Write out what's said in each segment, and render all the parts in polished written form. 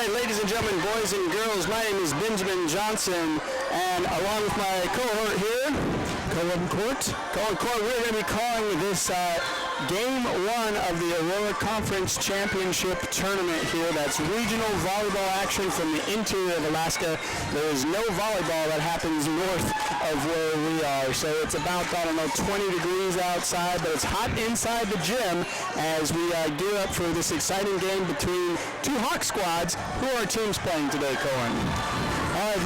right, ladies and gentlemen, boys and girls, my name is Benjamin Johnson, and along with my cohort here, Colin Court, we're going to be calling this Game 1 of the Aurora Conference Championship Tournament here. That's regional volleyball action from the interior of Alaska. There is no volleyball that happens north of where we are, so it's about, 20 degrees outside, but it's hot inside the gym as we gear up for this exciting game between two Hawk squads. Who are our teams playing today, Cohen?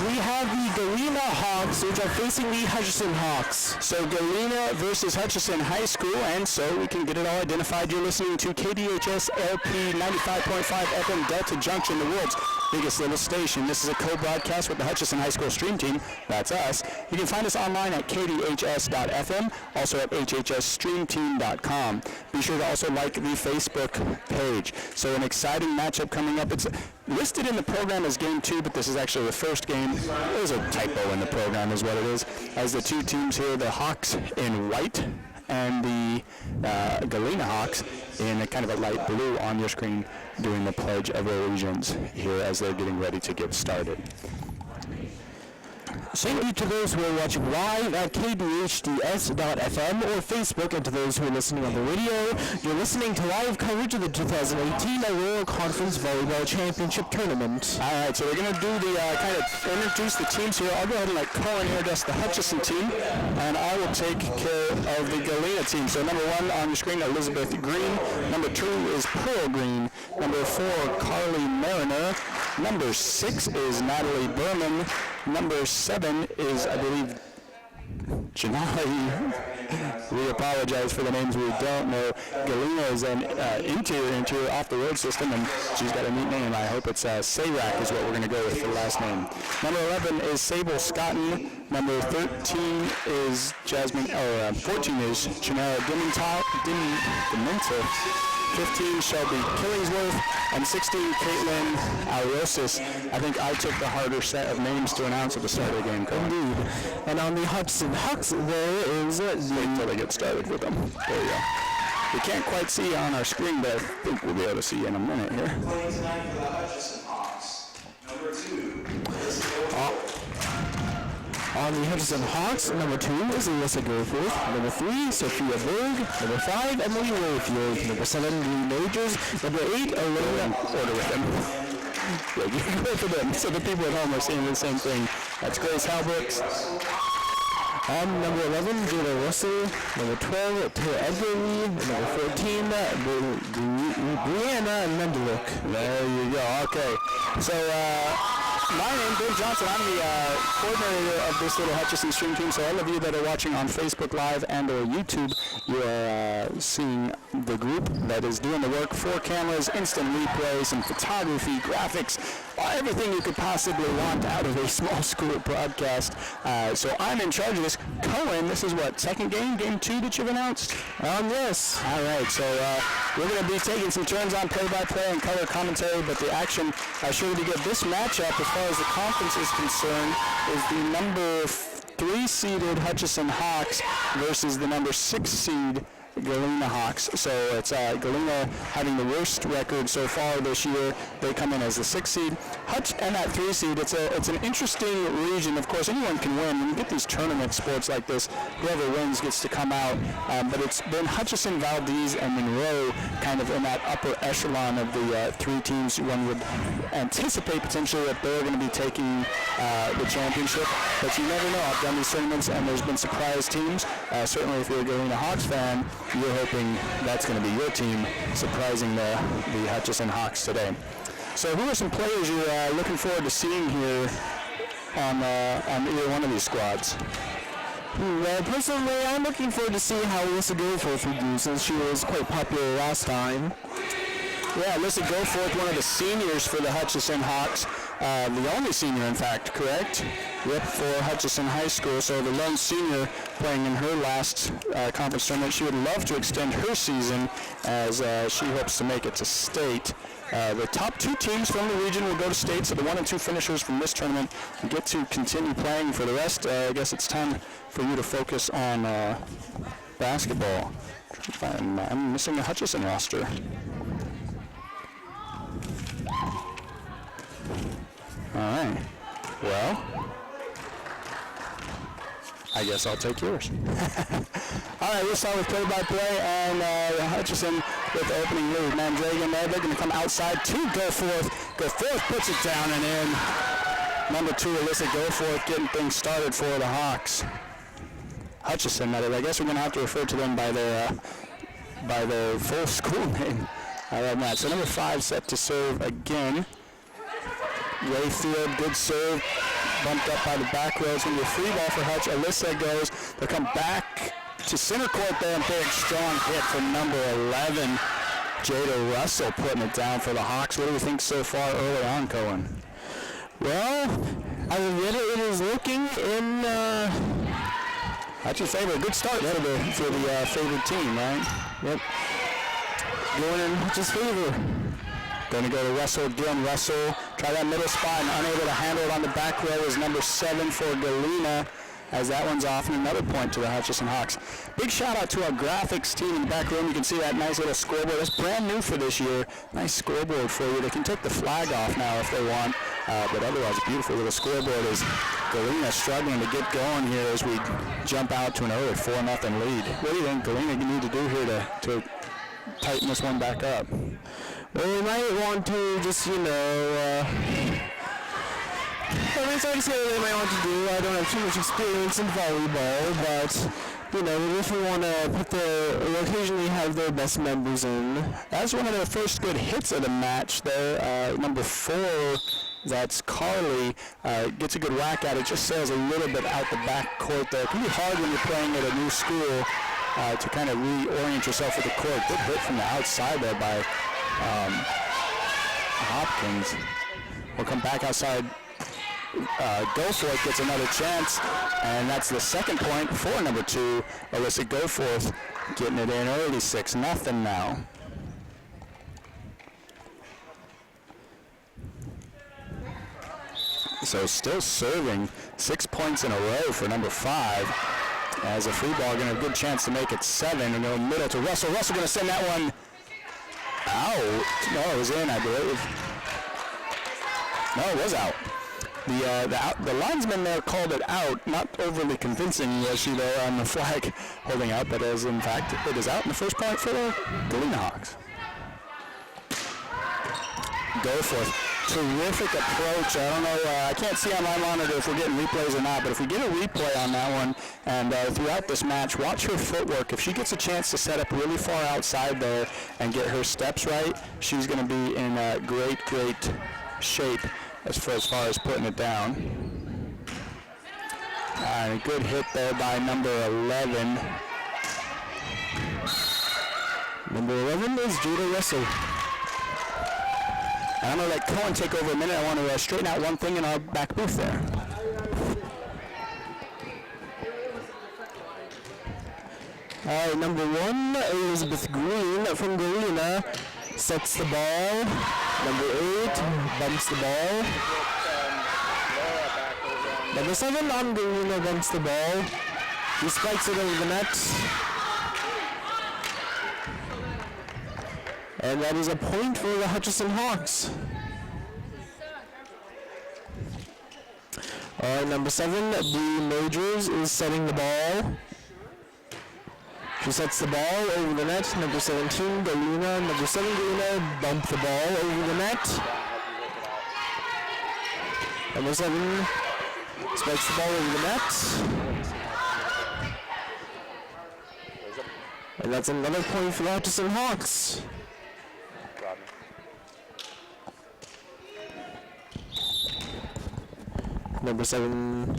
We have the Galena Hawks, which are facing the Hutchison Hawks. So Galena versus Hutchison High School, and so we can get it all identified. You're listening to KDHS LP 95.5 FM Delta Junction, the world's biggest little station. This is a co-broadcast with the Hutchison High School Stream Team. That's us. You can find us online at kdhs.fm, also at hhsstreamteam.com. Be sure to also like the Facebook page. So an exciting matchup coming up. It's listed in the program as Game 2, but this is actually the first game. There's a typo in the program is what it is. As the two teams here, the Hawks in white and the Galena Hawks in a kind of a light blue on your screen doing the Pledge of Allegiance here as they're getting ready to get started. Thank you to those who are watching live at kdhds.fm or Facebook, and to those who are listening on the radio. You're listening to live coverage of the 2018 Aurora Conference Volleyball Championship Tournament. All right, so we're going to do the kind of introduce the teams here. I'll go ahead and let Cohen introduce the Hutchison team, and I will take care of the Galena team. So number 1 on your screen, Elizabeth Green. Number 2 is Pearl Green. Number 4, Carly Mariner. Number 6 is Natalie Berman. Number 7 is, I believe, Janali. We apologize for the names we don't know. Galena is an interior off-the-road system, and she's got a neat name. I hope it's Sayrak is what we're going to go with for the last name. Number 11 is Sable Scotton. Number 13 is 14 is Chanera Dimenta. 15, Shelby Killingsworth, and 16, Caitlin Aurosis. I think I took the harder set of names to announce at the start of the game. Indeed. And on the Hutchison Hawks, there is Wait until they get started with them. There you go. We can't quite see on our screen, but I think we'll be able to see in a minute here. Playing tonight for the Hutchison Hawks. Number 2. On the Hutchison Hawks, number 2 is Alyssa Goforth. Number 3, Sophia Berg. Number 5, Emily Rayfield. Number 7, Lee Majors. Number 8, Alona. Order with them. Yeah, you can go for them. So the people at home are seeing the same thing. That's Grace Halbrooks. Number 11, Jada Russell. Number 12, Taylor Edgerly. Number 14, Brianna Mendelook. There you go. Okay. So, my name is Ben Johnson. I'm the coordinator of this little Hutchison stream team. So all of you that are watching on Facebook Live and or YouTube, you are seeing the group that is doing the work. 4 cameras, instant replay, some photography, graphics, everything you could possibly want out of a small school broadcast. So I'm in charge of this. Cohen, this is what, second game? Game 2 that you've announced? Yes. All right, so we're going to be taking some turns on play-by-play and color commentary, but the action, sure to get this matchup, as far as the conference is concerned, is the number 3 seeded Hutchison Hawks versus the number 6 seed Galena Hawks. So it's Galena having the worst record so far this year. They come in as the 6th seed. Hutch and that 3 seed, it's an interesting region. Of course, anyone can win. When you get these tournament sports like this, whoever wins gets to come out. But it's been Hutchison, Valdez, and Monroe kind of in that upper echelon of the 3 teams one would anticipate potentially that they're going to be taking the championship. But you never know. I've done these tournaments, and there's been surprise teams. Certainly, if you're a Galena Hawks fan, you're hoping that's going to be your team surprising the Hutchison Hawks today. So who are some players you're looking forward to seeing here on either one of these squads? Well, personally, I'm looking forward to see how Alyssa Goforth would do, since she was quite popular last time. Yeah, Alyssa Goforth, one of the seniors for the Hutchison Hawks. The only senior, in fact, correct? Yep, for Hutchison High School. So the lone senior playing in her last conference tournament. She would love to extend her season as she hopes to make it to state. The top 2 teams from the region will go to state, so the 1 and 2 finishers from this tournament get to continue playing. For the rest, I guess it's time for you to focus on basketball. I'm missing the Hutchison roster. All right. Well, I guess I'll take yours. All right, we'll start with play-by-play, and Hutchison with the opening lead. Mandragon there, they're going to come outside to Goforth. Goforth puts it down and in. Number 2, Alyssa Goforth getting things started for the Hawks. Hutchison, that is. I guess we're going to have to refer to them by their full school name. I love that. So number 5 set to serve again. Rayfield, good serve. Bumped up by the back row. It's going to be a free ball for Hutch. Alyssa goes. They'll come back to center court there, and big, strong hit from number 11. Jada Russell putting it down for the Hawks. What do you think so far early on, Cohen? Well, I will admit it is looking in Hutch's favor. Good start for the favored team, right? Yep. Going in Hutch's favor. Going to go to Russell again. Russell, try that middle spot and unable to handle it on the back row is number 7 for Galena, as that one's off, and another point to the Hutchison Hawks. Big shout out to our graphics team in the back room. You can see that nice little scoreboard. That's brand new for this year. Nice scoreboard for you. They can take the flag off now if they want, but otherwise beautiful little scoreboard. Is Galena struggling to get going here as we jump out to an early 4-0 lead. What do you think Galena need to do here to tighten this one back up? Well, we might want to just, it's hard to say what they might want to do. I don't have too much experience in volleyball, but, they definitely want to occasionally have their best members in. That's one of their first good hits of the match there. Number 4, that's Carly, gets a good whack at it, just sails a little bit out the back court there. It can be hard when you're playing at a new school to kind of reorient yourself with the court. Good hit from the outside there by Hopkins. We'll come back outside. Goforth gets another chance, and that's the second point for number 2, Alyssa Goforth, getting it in early, 6-0 now. So still serving 6 points in a row for number 5. As a free ball, going to have a good chance to make it 7, and go middle to Russell. Russell going to send that one out. No, it was in, I believe. No, it was out. The linesman there called it out. Not overly convincing was she there on the flag holding out, but as in fact it is out in the first point for the Galena Hawks. Goforth. Terrific approach. I don't know, I can't see on my monitor if we're getting replays or not, but if we get a replay on that one, and throughout this match, watch her footwork. If she gets a chance to set up really far outside there and get her steps right, she's going to be in great shape as far as putting it down. And a good hit there by number 11. Number 11 is Jada Russell. And I'm going to let Cohen take over a minute. I want to straighten out one thing in our back booth there. All right, number 1, Elizabeth Green from Galena sets the ball. Number 8 bumps the ball. Number 7 on Galena bumps the ball. He spikes it over the net. And that is a point for the Hutchison Hawks. All right, number 7, Dee Majors is setting the ball. She sets the ball over the net. Number 17, Galena. Number 7, Galena bump the ball over the net. Number 7 spikes the ball over the net. And that's another point for the Hutchison Hawks. Number 7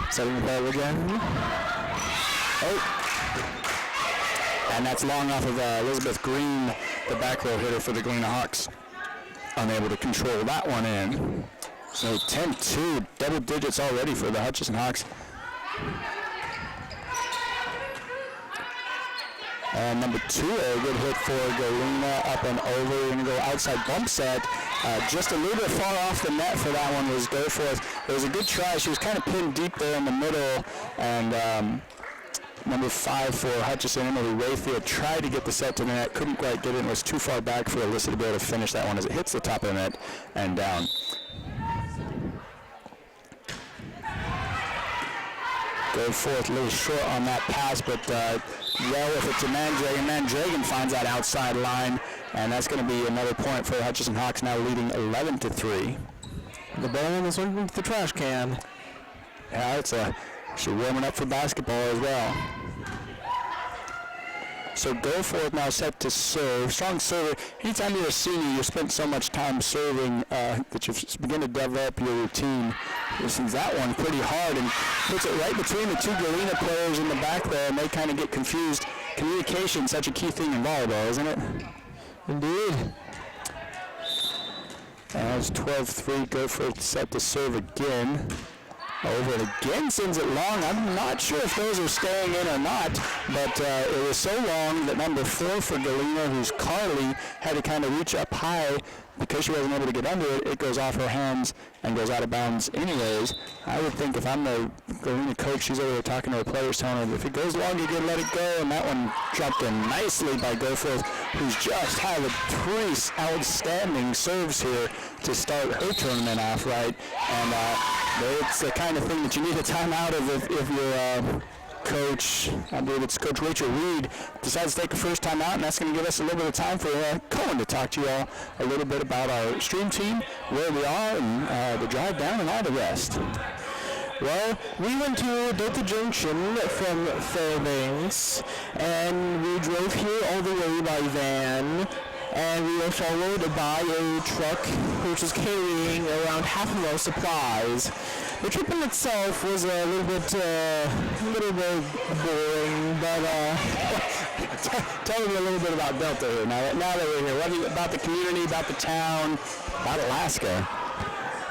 setting the ball again. Oh. And that's long off of Elizabeth Green, the back row hitter for the Galena Hawks. Unable to control that one in. So 10-2, double digits already for the Hutchison Hawks. And number 2, a good hit for Galena up and over. We're going to go outside bump set. Just a little bit far off the net for that one was Goforth. It was a good try. She was kind of pinned deep there in the middle. And number 5 for Hutchison, Emily Rayfield, tried to get the set to the net. Couldn't quite get it. And was too far back for Alyssa to be able to finish that one as it hits the top of the net and down. Go forth a little short on that pass, but well with it to Mandragon. Mandragon finds that outside line, and that's going to be another point for the Hutchison Hawks, now leading 11-3. The ball in this one into the trash can. Yeah, she's warming up for basketball as well. So go forth now set to serve. Strong server. Anytime you're a senior, you spent so much time serving that you begin to develop your routine. This is that one pretty hard and puts it right between the two Galena players in the back there, and they kind of get confused. Communication, such a key thing in volleyball, isn't it? Indeed. And it's 12-3. Go forth set to serve again. Over it again, sends it long. I'm not sure if those are staying in or not, but it was so long that number 4 for Galena, who's Carly, had to kind of reach up high. Because she wasn't able to get under it, it goes off her hands and goes out of bounds anyways. I would think if I'm the Galena coach, she's over there talking to her players, telling her if it goes long, you can let it go. And that one dropped in nicely by Goforth, who's just had 3 outstanding serves here to start her tournament off right. And it's the kind of thing that you need a timeout of if you're coach, I believe it's Coach Rachel Reed, decides to take a first time out, and that's going to give us a little bit of time for Cohen to talk to you all a little bit about our stream team, where we are, and the drive down, and all the rest. Well, we went to Delta Junction from Fairbanks, and we drove here all the way by van, and we were followed by a truck which was carrying around half of our supplies. The trip in itself was a little bit boring, but tell me a little bit about Delta here. Now that we're here, what do you, about the community, about the town, about Alaska?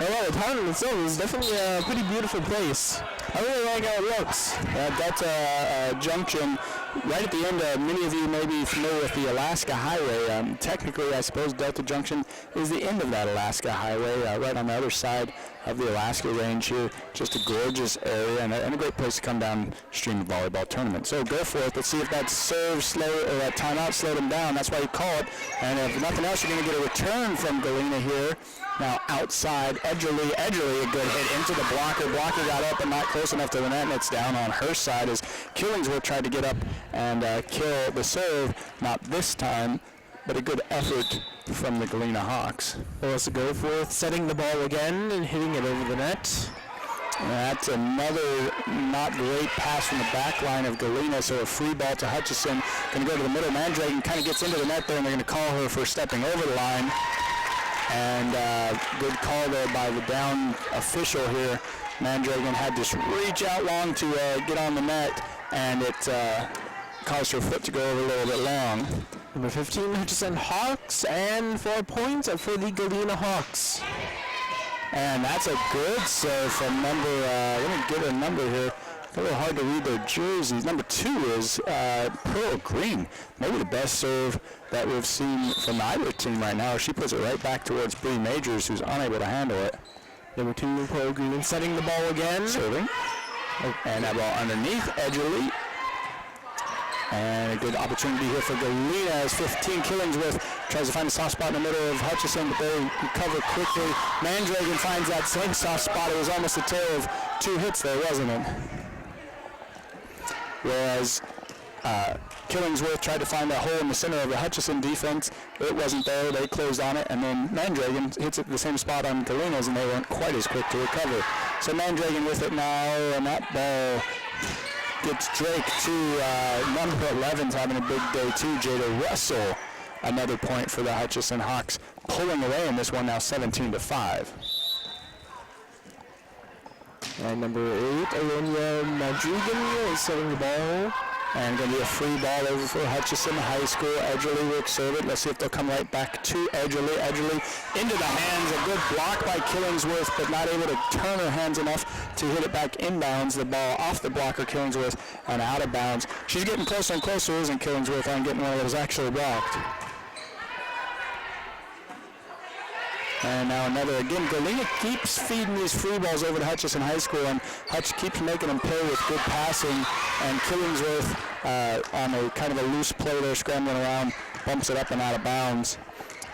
Well, the town in itself is definitely a pretty beautiful place. I really like how it looks. Delta Junction, right at the end, many of you may be familiar with the Alaska Highway. Technically, I suppose Delta Junction is the end of that Alaska Highway, right on the other side of the Alaska Range here. Just a gorgeous area and a great place to come downstream the volleyball tournament. So go for it. Let's see if that serve slow or that timeout slowed them down. That's why you call it. And if nothing else, you're going to get a return from Galena here. Now outside, Edgerly, a good hit into the blocker. Blocker got up and not close enough to the net, and it's down on her side as Killingsworth tried to get up and kill the serve. Not this time, but a good effort from the Galena Hawks. Melissa Goforth setting the ball again and hitting it over the net. That's another not great pass from the back line of Galena, so a free ball to Hutchison. Going to go to the middle. Mandragon kind of gets into the net there, and they're going to call her for stepping over the line. And good call there by the down official here. Mandragon had to reach out long to get on the net, and it caused her foot to go over a little bit long. Number 15, Hutchison Hawks, and 4 points for the Galena Hawks. And that's a good serve from number, let me get a number here. A little hard to read their jerseys. Number 2 is Pearl Green. Maybe the best serve that we've seen from either team right now. She puts it right back towards Bree Majors, who's unable to handle it. Number 2, Pearl Green setting the ball again. Serving. And that ball underneath Edgerly. And a good opportunity here for Galena as 15 Killingsworth tries to find a soft spot in the middle of Hutchison, but they recover quickly. Mandragon finds that same soft spot. It was almost a tale of 2 hits there, wasn't it? Whereas Killingsworth tried to find that hole in the center of the Hutchison defense. It wasn't there. They closed on it, and then Mandragon hits it the same spot on Galena's, and they weren't quite as quick to recover. So Mandragon with it now, and that ball gets Drake to number 11's having a big day too, Jada Russell. Another point for the Hutchison Hawks, pulling away in this one now 17-5. And number 8, Alonia Madrigan is setting the ball. And going to be a free ball over for Hutchison High School. Edgerly will serve it. Let's see if they'll come right back to Edgerly. Edgerly into the hands. A good block by Killingsworth, but not able to turn her hands enough to hit it back inbounds. The ball off the blocker, Killingsworth, and out of bounds. She's getting closer and closer, isn't Killingsworth, on getting one that was actually blocked. And now another, again, Galena keeps feeding these free balls over to Hutchison High School, and Hutch keeps making them pay with good passing, and Killingsworth on a kind of a loose play there, scrambling around, bumps it up and out of bounds.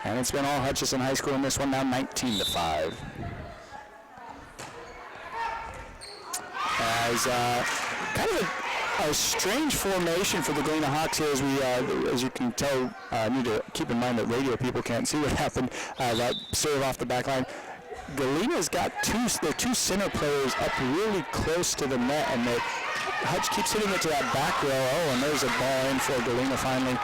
And it's been all Hutchison High School in this one now, 19-5. As kind of a strange formation for the Galena Hawks here, as you can tell. I need to keep in mind that radio people can't see what happened. That serve off the back line. Galena's got their two center players up really close to the net, and Hutch keeps hitting it to that back row. Oh, and there's a ball in for Galena finally.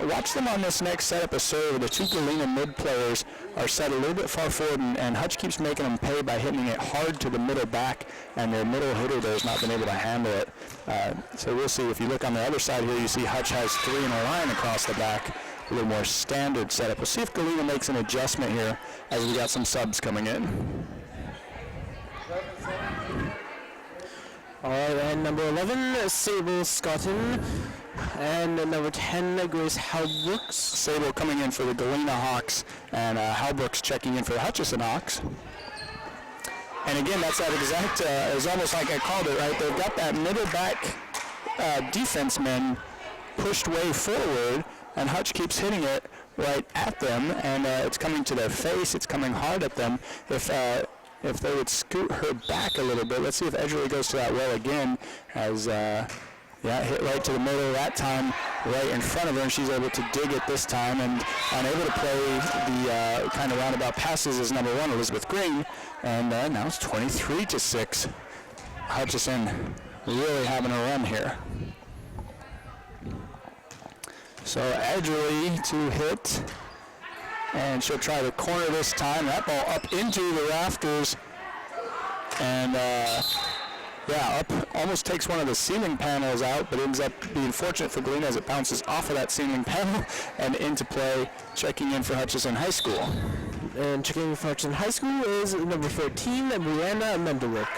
Watch them on this next setup of serve. The two Galena mid players are set a little bit far forward, and Hutch keeps making them pay by hitting it hard to the middle back, and their middle hitter there has not been able to handle it. So we'll see. If you look on the other side here, you see Hutch has three in a line across the back. A little more standard setup. We'll see if Galena makes an adjustment here as we got some subs coming in. All right, and number 11, Sable Scotton. And number 10, Grace Halbrooks. Sable coming in for the Galena Hawks, and Halbrooks checking in for the Hutchison Hawks. And again, that's that exact, it's almost like I called it, right? They've got that middle back defenseman pushed way forward, and Hutch keeps hitting it right at them, and it's coming to their face. It's coming hard at them. If they would scoot her back a little bit, let's see if Edgerly goes to that well again, as hit right to the middle that time, right in front of her, and she's able to dig it this time, and unable to play the kind of roundabout passes as number 1, Elizabeth Green, and now it's 23-6. Hutchison really having a run here. So Edgerly to hit, and she'll try the corner this time. That ball up into the rafters, and up, almost takes one of the ceiling panels out, but ends up being fortunate for Galena as it bounces off of that ceiling panel and into play, checking in for Hutchison High School. And checking in for Hutchison High School is number 13, Brianna Mendewick.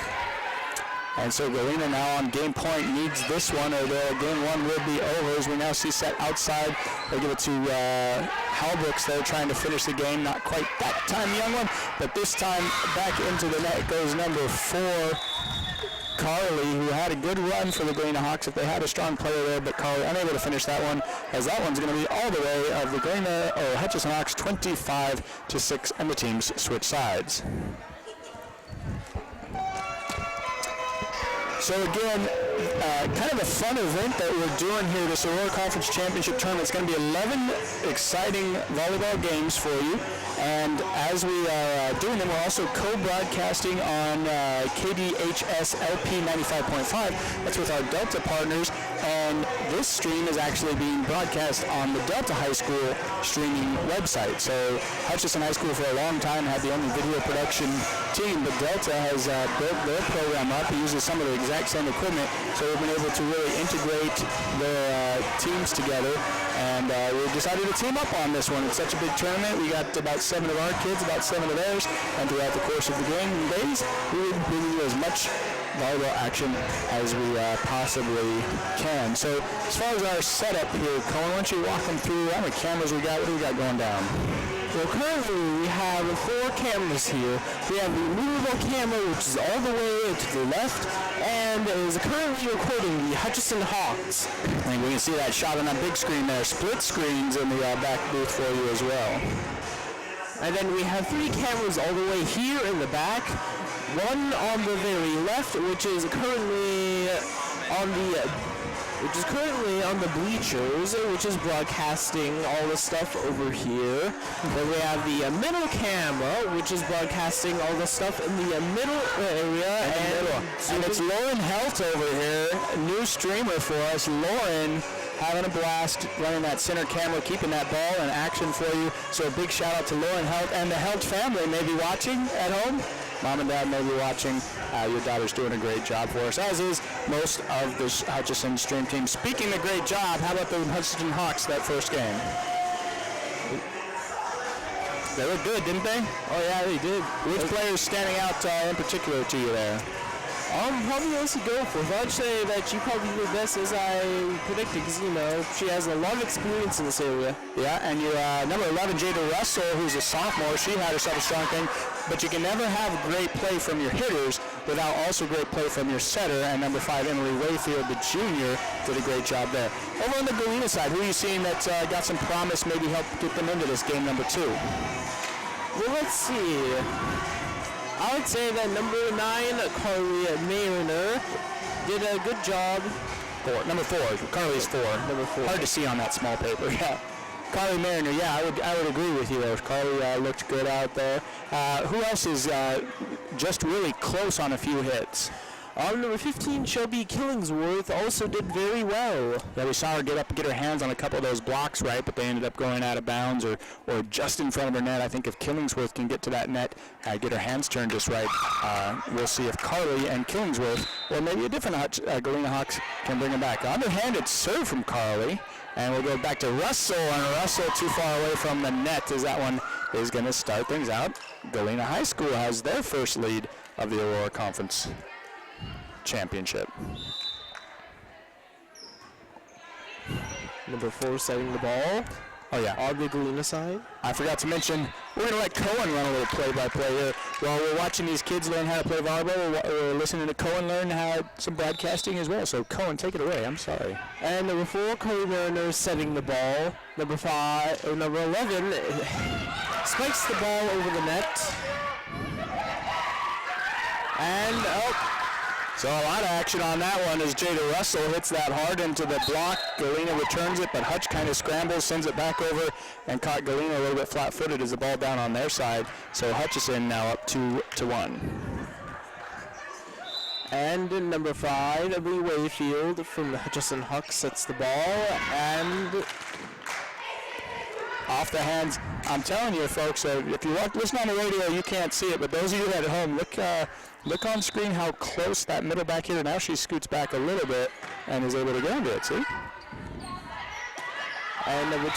And so Galena now on game point needs this one, or their game one will be over, as we now see set outside. They'll give it to Halbrooks there, trying to finish the game. Not quite that time, young one, but this time back into the net goes number 4, Carly, who had a good run for the Galena Hawks if they had a strong player there, but Carly unable to finish that one, as that one's going to be all the way of the Galena or Hutchison Hawks 25-6, and the teams switch sides. So again, kind of a fun event that we're doing here, this Aurora Conference Championship Tournament. It's going to be 11 exciting volleyball games for you. And as we are doing them, we're also co-broadcasting on KDHS LP 95.5. That's with our Delta partners. And this stream is actually being broadcast on the Delta High School streaming website. So Hutchison High School for a long time had the only video production team, but Delta has built their program up. It uses some of the exact same equipment, so we've been able to really integrate their teams together, and we decided to team up on this one. It's such a big tournament. We got about 7 of our kids, about 7 of theirs, and throughout the course of the game days, we will bring you as much volleyball action as we possibly can. So as far as our setup here, Cohen, why don't you walk them through how many cameras we got, what do we got going down? Well, currently we have 4 cameras here. We have the movable camera, which is all the way to the left, and is currently recording the Hutchison Hawks. And we can see that shot on that big screen there. Split screens in the back booth for you as well. And then we have 3 cameras all the way here in the back. One on the very left, which is currently on the bleachers, which is broadcasting all the stuff over here. Then we have the middle camera, which is broadcasting all the stuff in the middle area. And it's Lauren Helt over here, a new streamer for us. Lauren having a blast running that center camera, keeping that ball in action for you. So a big shout out to Lauren Helt, and the Helt family may be watching at home. Mom and Dad may be watching. Your daughter's doing a great job for us, as is most of the Hutchison stream team. Speaking of great job, how about the Hutchison Hawks that first game? They looked good, didn't they? Oh yeah, they did. Which players standing out in particular to you there? Probably Elsie Goforth. I'd say that she probably did best as I predicted, because, you know, she has a lot of experience in this area. Yeah, and your number 11, Jada Russell, who's a sophomore, she had herself a strong thing, but you can never have great play from your hitters without also great play from your setter, and number 5, Emily Wayfield, the junior, did a great job there. Over on the Galena side, who are you seeing that got some promise, maybe help get them into this game number 2? Well, let's see. I would say that number 9, Carly Mariner, did a good job. Number 4. Carly's 4. Number 4. Hard to see on that small paper. Yeah. Carly Mariner. Yeah, I would agree with you there. Carly looked good out there. Who else is just really close on a few hits? Number 15, Shelby Killingsworth, also did very well. Yeah, we saw her get her hands on a couple of those blocks, right, but they ended up going out of bounds or just in front of her net. I think if Killingsworth can get to that net, get her hands turned just right, we'll see if Carly and Killingsworth, or maybe a different Galena Hawks, can bring them back. Underhanded serve from Carly, and we'll go back to Russell, and Russell too far away from the net as that one is going to start things out. Galena High School has their first lead of the Aurora Conference Championship. Number 4 setting the ball. Oh yeah. On the Galena side. I forgot to mention, we're going to let Cohen run a little play-by-play here. While we're watching these kids learn how to play volleyball, we're listening to Cohen learn some broadcasting as well. So Cohen, take it away. I'm sorry. And number 4, Carly Mariner setting the ball. Number 11 spikes the ball over the net. And so a lot of action on that one as Jada Russell hits that hard into the block. Galena returns it, but Hutch kind of scrambles, sends it back over, and caught Galena a little bit flat-footed as the ball down on their side. So Hutchison now up 2-1. And in number 5, Emily Wayfield from the Hutchison Hawks sets the ball, and off the hands. I'm telling you, folks, if you listen on the radio, you can't see it, but those of you at home, look on screen how close that middle back hitter. Now she scoots back a little bit and is able to get into it, see? And number 2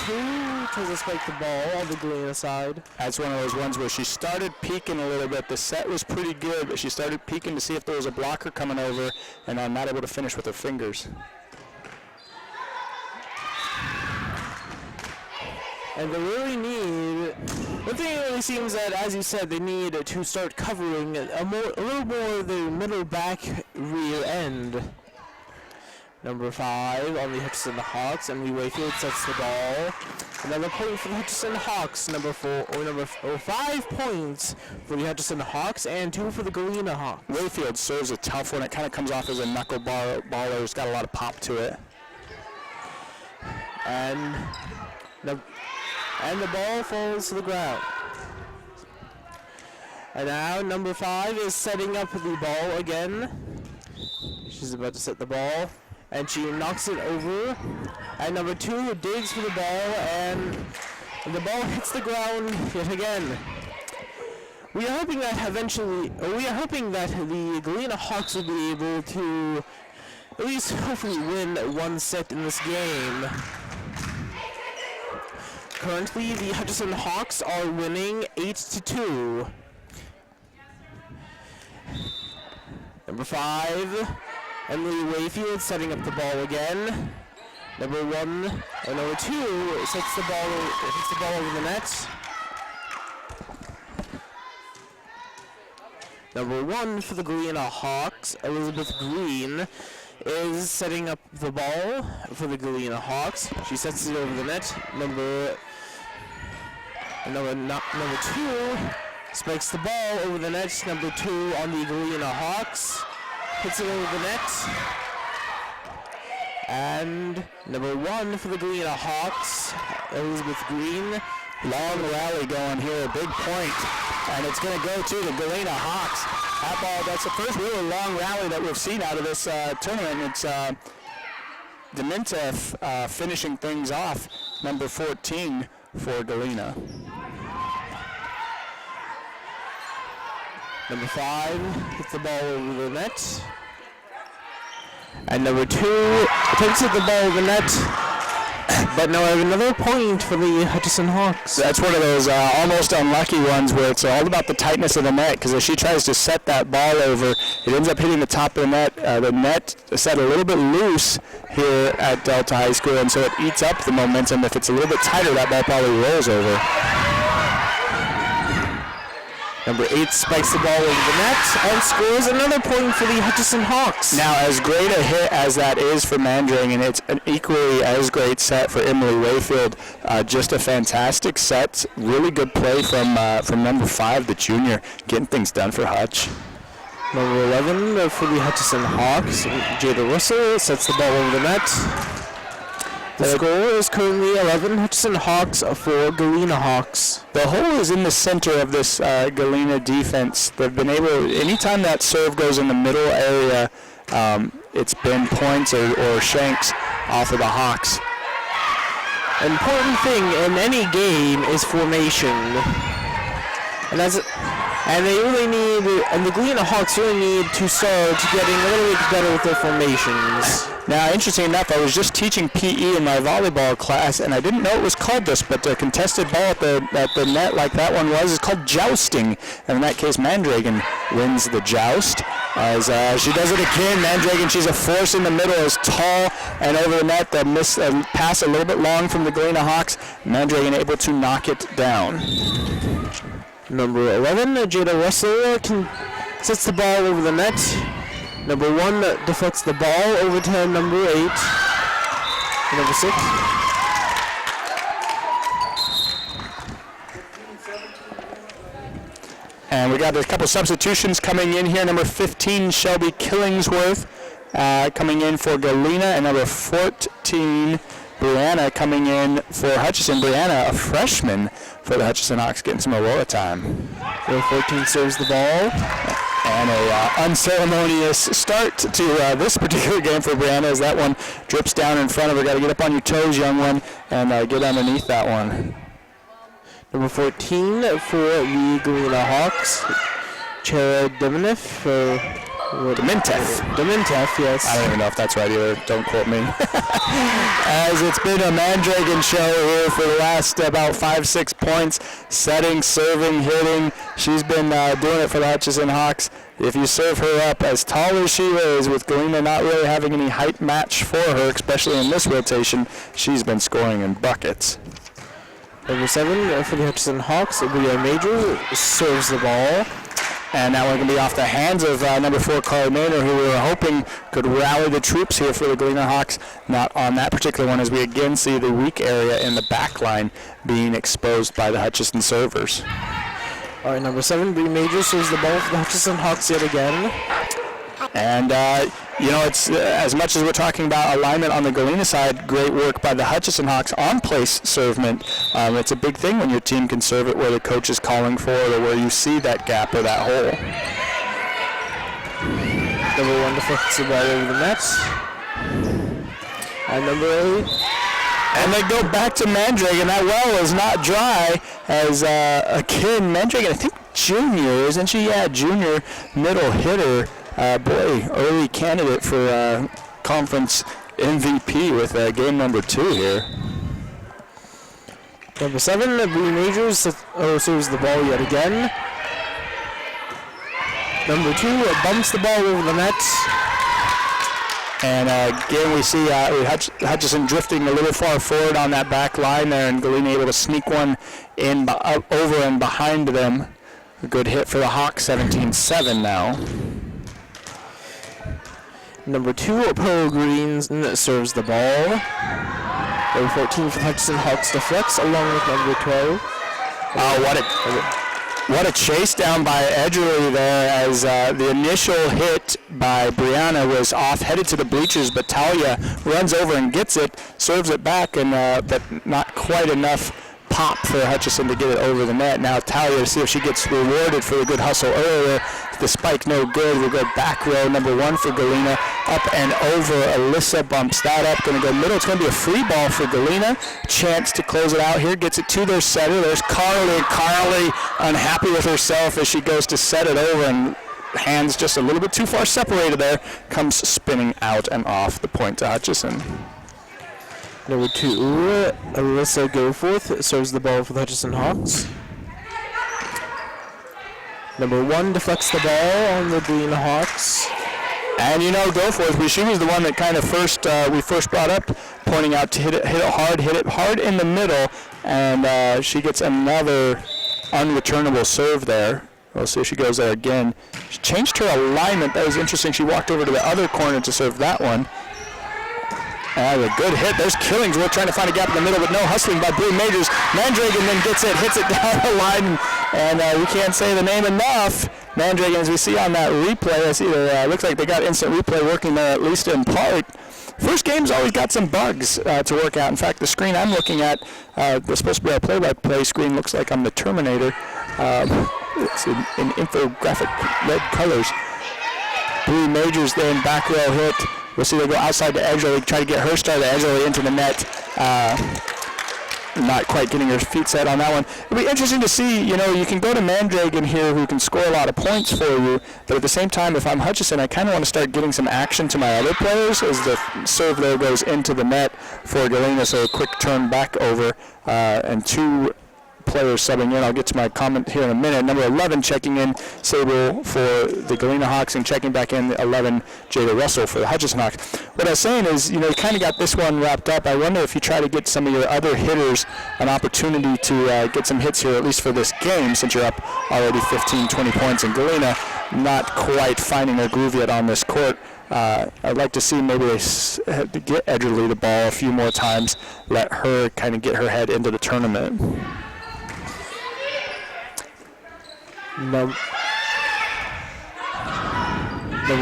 tries to spike the ball on the Galena side. That's one of those ones where she started peeking a little bit. The set was pretty good, but she started peeking to see if there was a blocker coming over, and I'm not able to finish with her fingers. And they really need, one thing it really seems that, as you said, they need to start covering a little more of the middle back rear end. Number 5 on the Hutchison Hawks, Emily Wayfield sets the ball. Another point for the Hutchison Hawks. Number 5 points for the Hutchison Hawks and 2 for the Galena Hawks. Wayfield serves a tough one. It kind of comes off as a knuckleballer. It's got a lot of pop to it. And the ball falls to the ground. And now number 5 is setting up the ball again. She's about to set the ball, and she knocks it over. And number 2 digs for the ball, and the ball hits the ground yet again. We are hoping that the Galena Hawks will be able to at least hopefully win one set in this game. Currently, the Hutchison Hawks are winning 8-2. Number 5, Emily Wayfield setting up the ball again. Number 2 hits the ball over the net. Number 1 for the Galena Hawks, Elizabeth Green, is setting up the ball for the Galena Hawks. She sets it over the net. Number 2 spikes the ball over the net. Number 2 on the Galena Hawks hits it over the net. And number 1 for the Galena Hawks, Elizabeth Green. Long rally going here, big point, and it's going to go to the Galena Hawks. That ball, that's the first really long rally that we've seen out of this tournament. It's Deminta finishing things off, number 14 for Galena. Number 5 hits the ball over the net. And number 2 attempts to hit the ball over the net. But now I have another point for the Hutchison Hawks. That's one of those almost unlucky ones where it's all about the tightness of the net, because if she tries to set that ball over, it ends up hitting the top of the net. The net is set a little bit loose here at Delta High School, and so it eats up the momentum. If it's a little bit tighter, that ball probably rolls over. Number 8 spikes the ball over the net and scores another point for the Hutchison Hawks. Now, as great a hit as that is for Mandring, and it's an equally as great set for Emily Wayfield, just a fantastic set. Really good play from number 5, the junior, getting things done for Hutch. Number 11 for the Hutchison Hawks, Jada Russell sets the ball over the net. The score is currently 11 Hutchison Hawks for Galena Hawks. The hole is in the center of this Galena defense. They've been able, anytime that serve goes in the middle area, it's been points or shanks off of the Hawks. An important thing in any game is formation. And they really need, and the Galena Hawks really need to start getting a little bit better with their formations. Now, interesting enough, I was just teaching PE in my volleyball class, and I didn't know it was called this, but a contested ball at the net like that one was is called jousting. And in that case, Mandragon wins the joust. As she does it again, Mandragon, she's a force in the middle, is tall and over the net. The pass a little bit long from the Galena Hawks. Mandragon able to knock it down. Number 11, Jada Russell sets the ball over the net. Number 1 deflects the ball over to number 8. Number 6. And we got a couple substitutions coming in here. Number 15, Shelby Killingsworth coming in for Galena, and number 14, Brianna coming in for Hutchison. Brianna, a freshman for the Hutchison Hawks, getting some Aurora time. Number 14 serves the ball. And a unceremonious start to this particular game for Brianna as that one drips down in front of her. Got to get up on your toes, young one, and get underneath that one. Number 14 for the Galena Hawks, Chera Deminteff. Deminteff, yes. I don't even know if that's right either. Don't quote me. As it's been a Mandragon show here for the last about 5-6 points. Setting, serving, hitting. She's been doing it for the Hutchison Hawks. If you serve her up as tall as she is, with Galena not really having any height match for her, especially in this rotation, she's been scoring in buckets. Number 7 for the Hutchison Hawks, Leah Major serves the ball. And that one going to be off the hands of number 4, Carly Maynard, who we were hoping could rally the troops here for the Galena Hawks. Not on that particular one, as we again see the weak area in the back line being exposed by the Hutchison servers. All right, number 7, Bree Major serves the ball for the Hutchison Hawks yet again. And, it's as much as we're talking about alignment on the Galena side, great work by the Hutchison Hawks on place servement. It's a big thing when your team can serve it where the coach is calling for it or where you see that gap or that hole. Number 1 deflects the ball over the net. And number 8. And they go back to Mandragon. That well is not dry as again, Mandragon, I think junior, isn't she? Yeah, junior middle hitter. Early candidate for conference MVP with game number 2 here. Number 7, Bree Majors serves the ball yet again. Number 2 bumps the ball over the net. And again, we see Hutchison drifting a little far forward on that back line there, and Galena able to sneak one in over and behind them. A good hit for the Hawks, 17-7 now. Number 2, Pearl Green serves the ball. Number 14 for the Hutchison Hawks deflects along with number 12. What a chase down by Edgerly there, as the initial hit by Brianna was off, headed to the bleachers, but Talia runs over and gets it, serves it back, and but not quite enough pop for Hutchison to get it over the net. Now Talia to see if she gets rewarded for the good hustle earlier. The spike no good. We'll go back row, number 1 for Galena. Up and over. Alyssa bumps that up. Going to go middle. It's going to be a free ball for Galena. Chance to close it out here. Gets it to their setter. There's Carly. Carly unhappy with herself as she goes to set it over, and hands just a little bit too far separated there. Comes spinning out and off the point to Hutchison. Number 2, Alyssa Goforth serves the ball for the Hutchison Hawks. Number 1 deflects the ball on the Galena Hawks. And Goforth, she was the one that kind of we first brought up, pointing out to hit it hard in the middle, and she gets another unreturnable serve there. We'll see if she goes there again. She changed her alignment. That was interesting. She walked over to the other corner to serve that one. And a good hit. There's Killingsworth trying to find a gap in the middle, but no hustling by Bree Majors. Mandragon then gets it, hits it down the line, and and we can't say the name enough. Mandragon, as we see on that replay, I see looks like they got instant replay working there, at least in part. First game's always got some bugs to work out. In fact, the screen I'm looking at, was supposed to be our play-by-play screen, looks like I'm the Terminator. It's in infographic red colors. Blue Majors then back row hit. We'll see they go outside to Edgerly, try to get her started Edgerly into the net. Not quite getting her feet set on that one. It'll be interesting to see, you know, you can go to Mandragon here who can score a lot of points for you, but at the same time, if I'm Hutchison, I kind of want to start getting some action to my other players as the serve there goes into the net for Galena, so a quick turn back over, and 2 players subbing in. I'll get to my comment here in a minute. Number 11 checking in, Sable for the Galena Hawks, and checking back in 11, Jada Russell for the Hutchison Hawks. What I was saying is, you know, you kind of got this one wrapped up. I wonder if you try to get some of your other hitters an opportunity to get some hits here, at least for this game, since you're up already 15, 20 points, and Galena not quite finding their groove yet on this court. I'd like to see maybe they get Edgerly the ball a few more times, let her kind of get her head into the tournament. Number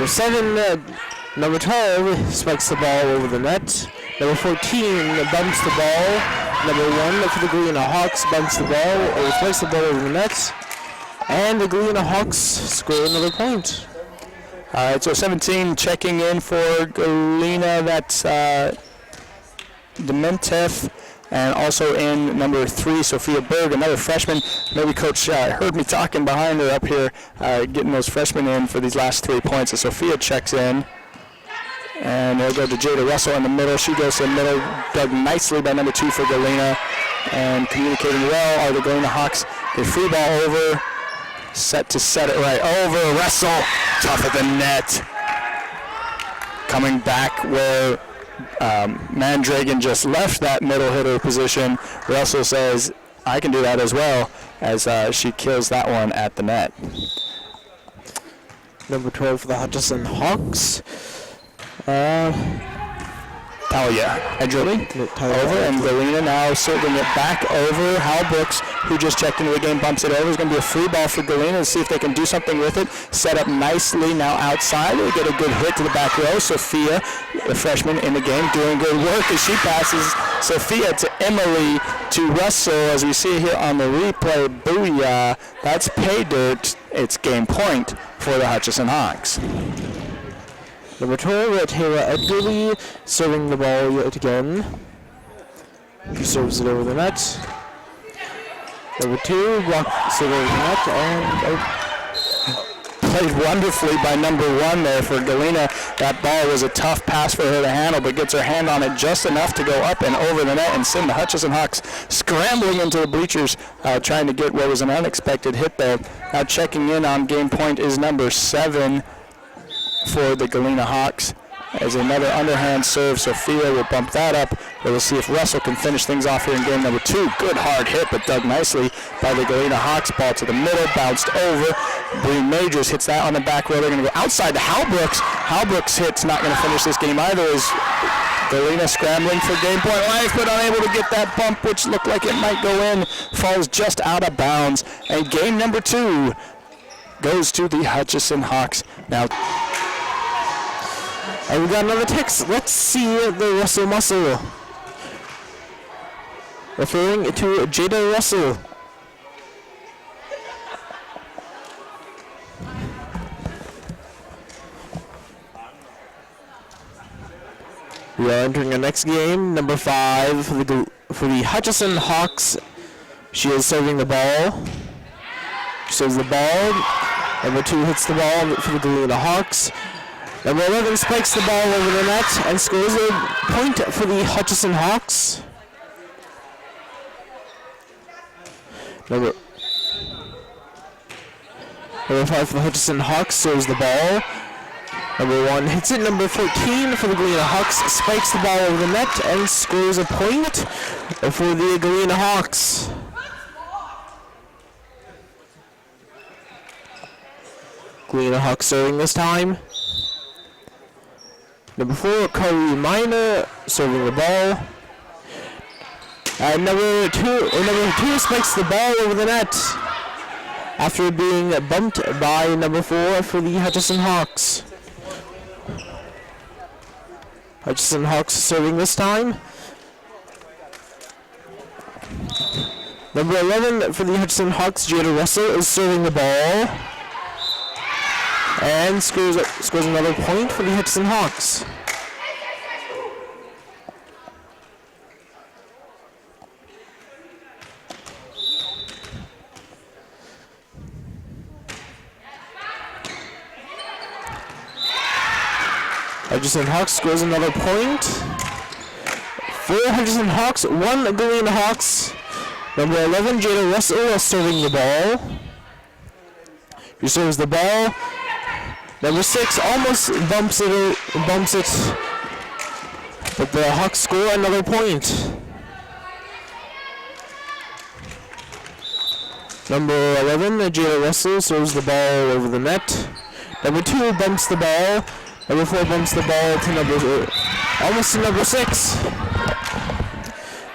7, number 12 spikes the ball over the net. Number 14 bumps the ball. Number 1 for the Galena Hawks bumps the ball, or spikes the ball over the net. And the Galena Hawks score another point. All right, so 17 checking in for Galena. That's Dementef. And also in number 3, Sophia Berg, another freshman. Maybe Coach heard me talking behind her up here, getting those freshmen in for these last 3 points. So Sophia checks in. And they'll go to Jada Russell in the middle. She goes to the middle, dug nicely by number 2 for Galena. And communicating well are the Galena Hawks. They free ball over, set to set it right over. Russell, tough at the net. Coming back where Mandragon just left that middle hitter position. Russell says, I can do that as well, as she kills that one at the net. Number 12 for the Hutchison Hawks. Talia Edgerly over, and Galena now serving it back over. Hal Brooks, who just checked into the game, bumps it over. It's going to be a free ball for Galena to see if they can do something with it. Set up nicely now outside. They get a good hit to the back row. Sophia, the freshman in the game, doing good work as she passes Sophia to Emily to Russell. As we see here on the replay, booyah. That's pay dirt. It's game point for the Hutchison Hawks. Number 12, Taylor Edgerly, serving the ball yet again. She serves it over the net. Number 2, blocks it over the net, and played wonderfully by number 1 there for Galena. That ball was a tough pass for her to handle, but gets her hand on it just enough to go up and over the net and send the Hutchison Hawks scrambling into the bleachers, trying to get what was an unexpected hit there. Now checking in on game point is number 7 for the Galena Hawks. As another underhand serve, Sophia will bump that up. We'll see if Russell can finish things off here in game number 2. Good hard hit, but dug nicely by the Galena Hawks. Ball to the middle, bounced over. Bree Majors hits that on the back row. They're going to go outside to Hal Brooks. Hal Brooks' hit's not going to finish this game either, as Galena scrambling for game point life, but unable to get that bump, which looked like it might go in. Falls just out of bounds. And game number 2 goes to the Hutchison Hawks. Now, and we got another text. Let's see the Russell muscle. Referring to Jada Russell. We are entering the next game. Number 5 for the Hutchison Hawks. She is serving the ball. She serves the ball. Number 2 hits the ball for the Galena Hawks. Number 11 spikes the ball over the net and scores a point for the Hutchison Hawks. Number 5 for the Hutchison Hawks serves the ball. Number 1 hits it. Number 14 for the Galena Hawks spikes the ball over the net and scores a point for the Galena Hawks. Galena Hawks serving this time. Number 4, Carly Minor serving the ball. And number two spikes the ball over the net. after being bumped by number 4 for the Hutchison Hawks. Hutchison Hawks serving this time. Number 11 for the Hutchison Hawks, Jada Russell, is serving the ball. And scores another point for the Hutchison Hawks. Hutchison Hawks scores another point. 4 Hutchison Hawks, 1 Galena Hawks. Number 11, Jada Russell, is serving the ball. She serves the ball. Number 6 almost bumps it, but the Hawks score another point. Number 11, Jada Russell, serves the ball over the net. Number 2 bumps the ball. Number 4 bumps the ball to almost to number 6.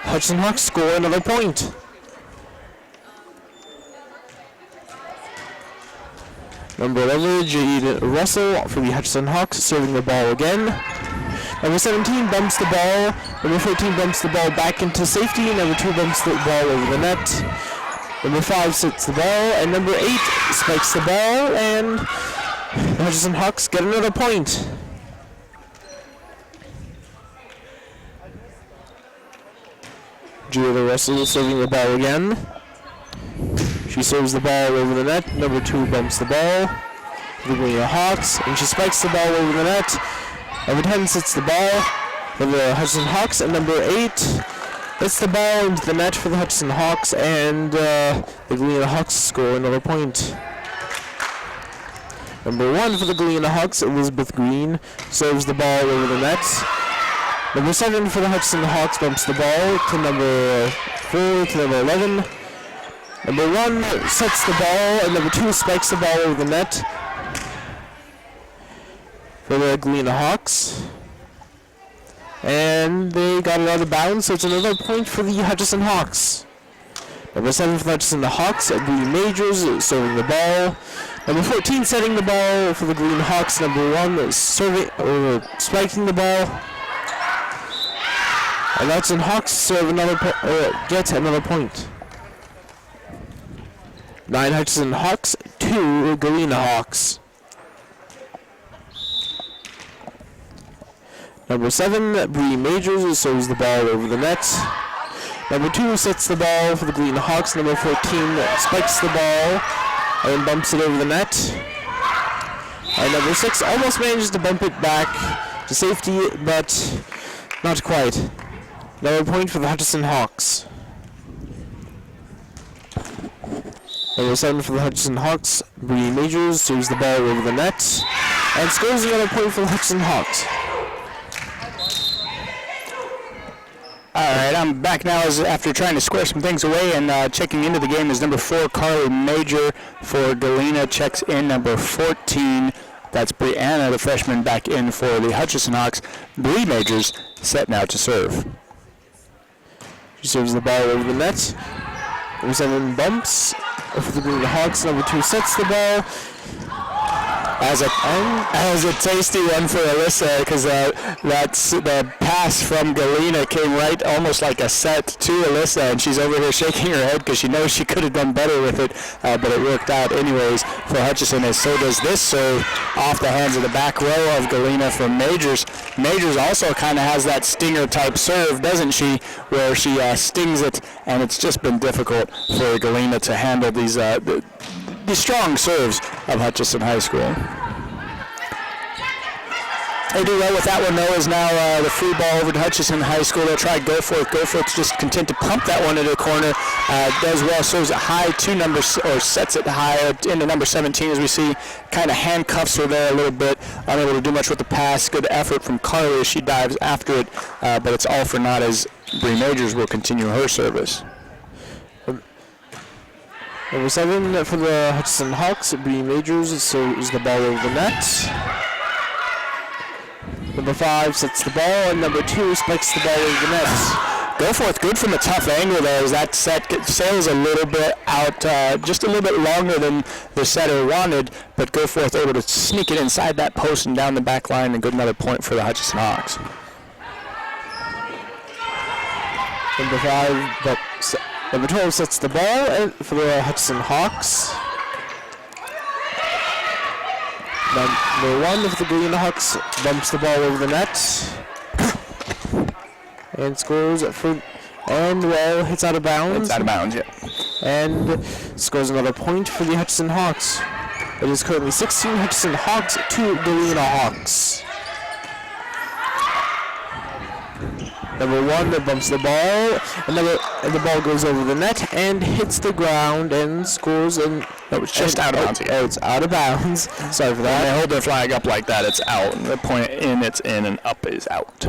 Hutchison Hawks score another point. Number 11, Jada Russell for the Hutchison Hawks, serving the ball again. Number 17 bumps the ball. Number 14 bumps the ball back into safety. Number 2 bumps the ball over the net. Number 5 sits the ball, and number 8 spikes the ball, and the Hutchison Hawks get another point. Jada Russell serving the ball again. She serves the ball over the net. Number 2 bumps the ball. The Galena Hawks, and she spikes the ball over the net. Number 10 sits the ball for the Hutchison Hawks, and number 8 hits the ball into the net for the Hutchison Hawks, and the Galena Hawks score another point. Number 1 for the Galena Hawks, Elizabeth Green, serves the ball over the net. Number 7 for the Hutchison Hawks bumps the ball to number 4 to number 11. Number 1 sets the ball, and number 2 spikes the ball over the net for the Galena Hawks. And they got it out of bounds, so it's another point for the Hutchison Hawks. Number 7 for the Hutchison Hawks, Bree Majors serving the ball. Number 14 setting the ball for the Galena Hawks. Number 1 spiking the ball. And Hutchison Hawks serve gets another point. 9 Hutchison Hawks, 2 Galena Hawks. Number 7, Bree Majors serves the ball over the net. Number 2 sets the ball for the Galena Hawks. Number 14 spikes the ball and bumps it over the net. And number 6 almost manages to bump it back to safety, but not quite. Another point for the Hutchison Hawks. Number 7 for the Hutchison Hawks, Bree Majors serves the ball over the net and scores another point for the Hutchison Hawks. Alright, I'm back now after trying to square some things away, and checking into the game is number 4, Carly Major for Galena, checks in number 14. That's Brianna, the freshman, back in for the Hutchison Hawks. Bree Majors set now to serve. She serves the ball over the net. Number 7 bumps for the Galena Hawks. Number 2 sets the ball. As a tasty one for Alyssa, because the pass from Galena came right almost like a set to Alyssa, and she's over here shaking her head because she knows she could have done better with it, but it worked out anyways for Hutchison, and so does this serve off the hands of the back row of Galena from Majors. Majors also kind of has that stinger type serve, doesn't she, where she stings it, and it's just been difficult for Galena to handle these the strong serves of Hutchison High School. They do well with that one, though, is now the free ball over to Hutchison High School. They'll try Goforth. Goforth's just content to pump that one into the corner. Does well, serves it high to or sets it high into number 17, as we see. Kind of handcuffs her there a little bit. Unable to do much with the pass. Good effort from Carly as she dives after it, but it's all for naught as Bree Majors will continue her service. Number 7 for the Hutchison Hawks, Bree Majors serves the ball over the net. Number 5 sets the ball, and number 2 spikes the ball over the net. Goforth good from a tough angle there as that set sails a little bit out, just a little bit longer than the setter wanted, but Goforth able to sneak it inside that post and down the back line, and good another point for the Hutchison Hawks. Number 12 sets the ball for the Hutchison Hawks. Number 1 for the Galena Hawks bumps the ball over the net and scores hits out of bounds. It's out of bounds, yeah. And scores another point for the Hutchison Hawks. It is currently 16 Hutchison Hawks, 2 Galena Hawks. Number 1 that bumps the ball, and the ball goes over the net and hits the ground and scores. And that was just out of bounds. It's out of bounds. Sorry for that. When they hold their flag up like that, it's out. And the point in, it's in, and up is out.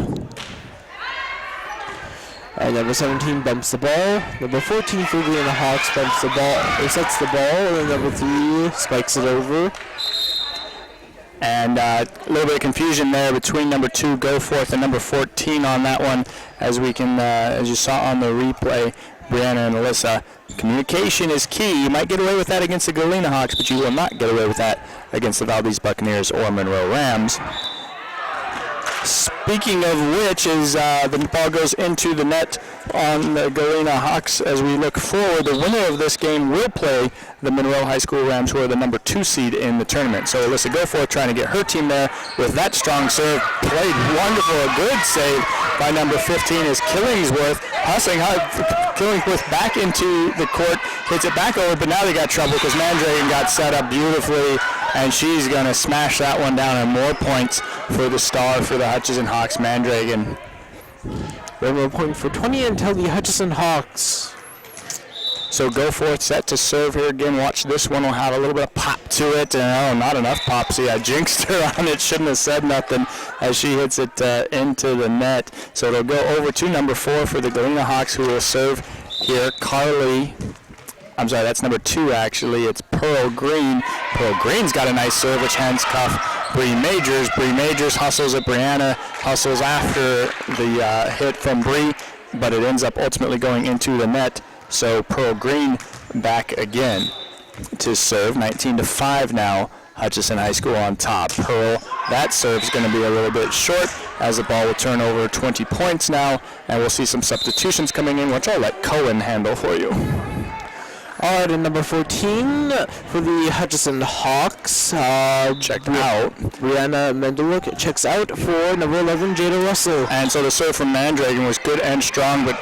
And number 17 bumps the ball. Number 14 for Galena Hawks bumps the ball. It sets the ball, and then number 3 spikes it over. And a little bit of confusion there between number 2, Goforth, and number 14 on that one, as we can, as you saw on the replay, Brianna and Alyssa. Communication is key. You might get away with that against the Galena Hawks, but you will not get away with that against the Valdez Buccaneers or Monroe Rams. Speaking of which, is the ball goes into the net on the Galena Hawks as we look forward. The winner of this game will play the Monroe High School Rams, who are the number 2 seed in the tournament. So Alyssa Goforth trying to get her team there with that strong serve. Played wonderful. A good save by number 15 is Killingsworth. Hustling Killingsworth back into the court. Hits it back over, but now they got trouble because Mandragon got set up beautifully, and she's going to smash that one down, and more points for the star for the Hutchison Hawks, Mandragon. One more point for 20 until the Hutchison Hawks. So Goforth set to serve here again. Watch this one. Will have a little bit of pop to it. And not enough pop. See, I jinxed her on it. Shouldn't have said nothing as she hits it into the net. So it'll go over to number 4 for the Galena Hawks, who will serve here. I'm sorry, that's number 2 actually. It's Pearl Green. Pearl Green's got a nice serve, which hands cuff Bree Majors. Bree Majors hustles at Brianna, hustles after the hit from Bree, but it ends up ultimately going into the net. So Pearl Green back again to serve. 19-5 now. Hutchison High School on top. Pearl, that serve's going to be a little bit short as the ball will turn over. 20 points now, and we'll see some substitutions coming in, which I'll let Cohen handle for you. All right, and number 14 for the Hutchison Hawks. Checked out. Brianna Mendeluk checks out for number 11, Jada Russell. And so the serve from Mandragon was good and strong, but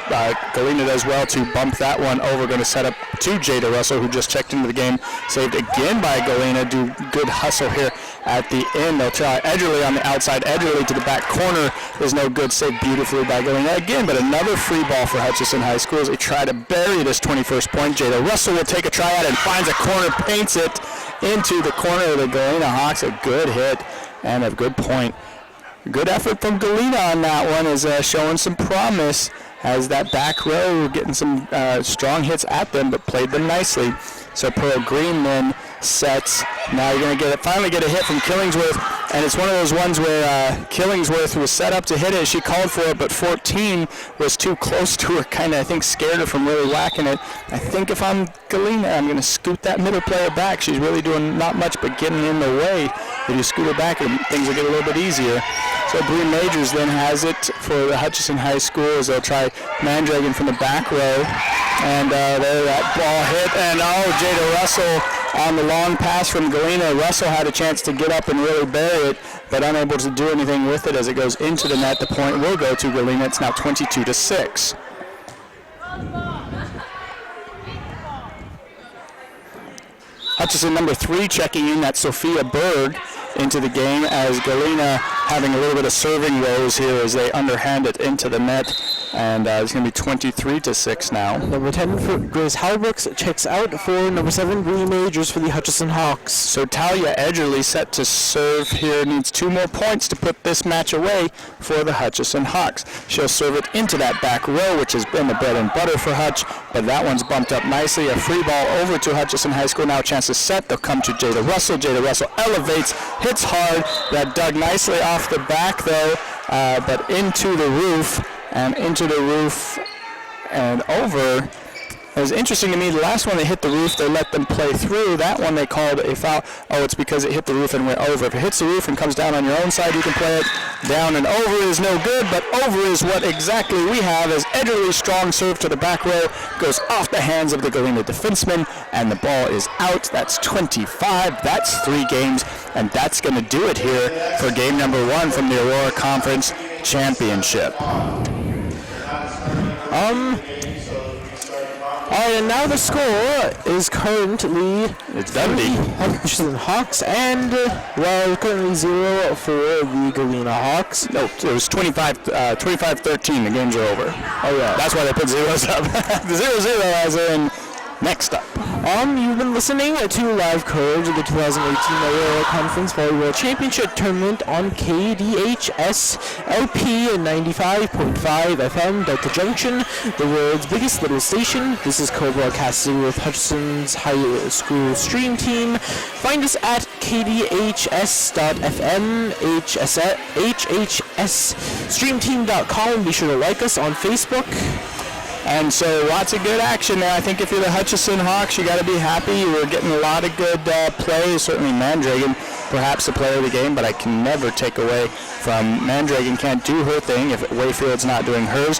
Galena does well to bump that one over. Going to set up to Jada Russell, who just checked into the game. Saved again by Galena. Do good hustle here at the end. They'll try Edgerly on the outside. Edgerly to the back corner is no good. Saved beautifully by Galena again, but another free ball for Hutchison High School as they try to bury this 21st point. Jada Russell will take a try at it and finds a corner, paints it into the corner of the Galena Hawks. A good hit and a good point. Good effort from Galena on that one, is showing some promise as that back row getting some strong hits at them, but played them nicely. So Pearl Green then sets. Now you're going to finally get a hit from Killingsworth, and it's one of those ones where Killingsworth was set up to hit it. She called for it, but 14 was too close to her, kind of, I think, scared her from really whacking it. I think if I'm Galena, I'm going to scoot that middle player back. She's really doing not much but getting in the way. If you scoot her back, things will get a little bit easier. So Bree Majors then has it for the Hutchison High School as they'll try Mandragon from the back row. And there that ball hit, and Jada Russell on the long pass from Galena. Russell had a chance to get up and really bury it, but unable to do anything with it as it goes into the net. The point will go to Galena. It's now 22-6. Hutchison number 3 checking in. That's Sophia Berg into the game as Galena having a little bit of serving woes here as they underhand it into the net. And it's going to be 23-6 now. Number 10 for Grace Halbrooks checks out for number 7, Bree Majors for the Hutchison Hawks. So Talia Edgerly set to serve here. Needs 2 more points to put this match away for the Hutchison Hawks. She'll serve it into that back row, which has been the bread and butter for Hutch, but that one's bumped up nicely. A free ball over to Hutchison High School. Now a chance to set. They'll come to Jada Russell. Jada Russell elevates, hits hard. That dug nicely off the back though, but into the roof. And into the roof and over. It was interesting to me, the last one they hit the roof, they let them play through. That one they called a foul. Oh, it's because it hit the roof and went over. If it hits the roof and comes down on your own side, you can play it. Down and over is no good, but over is what exactly we have, as Ederly's strong serve to the back row goes off the hands of the Galena defenseman, and the ball is out. That's 25. That's 3 games, and that's going to do it here for game number 1 from the Aurora Conference Championship. Alright, and now the score is currently It's Dundee. Hutchison Hawks, and currently 0 for the Galena Hawks. No, it was 25-13. The games are over. Oh yeah, That's why they put zeros up. The 0-0 as in next up. You've been listening to live coverage of the 2018 Aurora Conference Volleyball Championship Tournament on KDHS LP 95.5 FM Delta Junction, the world's biggest little station. This is co-broadcasting with Hutchison's High School Stream Team. Find us at kdhs.fm, hhsstreamteam.com. Be sure to like us on Facebook. And so lots of good action there. I think if you're the Hutchison Hawks, you got to be happy. We're getting a lot of good play. Certainly Mandragon, perhaps the player of the game, but I can never take away from Mandragon. Can't do her thing if Wayfield's not doing hers.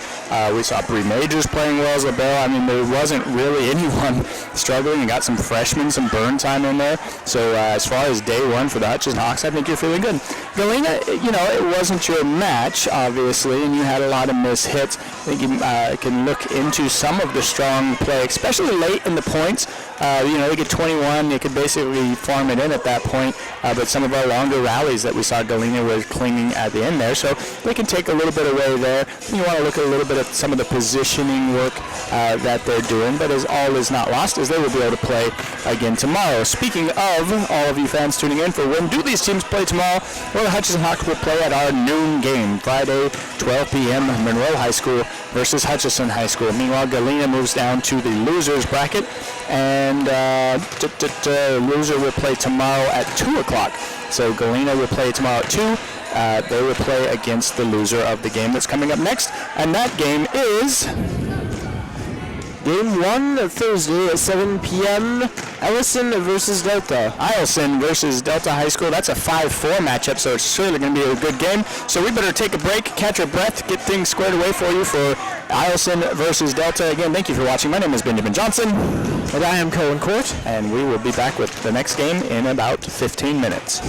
We saw Bree Majors playing well as LaBelle. I mean, there wasn't really anyone struggling. You got some freshmen, some burn time in there. So as far as day 1 for the Hutchison Hawks, I think you're feeling good. Galena, it wasn't your match, obviously, and you had a lot of missed hits. I think you can look into some of the strong play, especially late in the points. They get 21. You could basically farm it in at that point. But some of our longer rallies that we saw Galena was clinging at the end there. So they can take a little bit away there. You want to look at a little bit at some of the positioning work that they're doing. But as all is not lost, as they will be able to play again tomorrow. Speaking of all of you fans tuning in for when do these teams play tomorrow, well, the Hutchison Hawks will play at our noon game, Friday, 12 p.m., Monroe High School versus Hutchison High School. Meanwhile, Galena moves down to the losers bracket, and loser will play tomorrow at 2 o'clock. So Galena will play tomorrow at 2. They will play against the loser of the game that's coming up next, and that game is Game 1, Thursday at 7 p.m., Ellison versus Delta. Eielson versus Delta High School. That's a 5-4 matchup, so it's surely going to be a good game. So we better take a break, catch our breath, get things squared away for you for Eielson versus Delta. Again, thank you for watching. My name is Benjamin Johnson. And I am Cohen Court. And we will be back with the next game in about 15 minutes.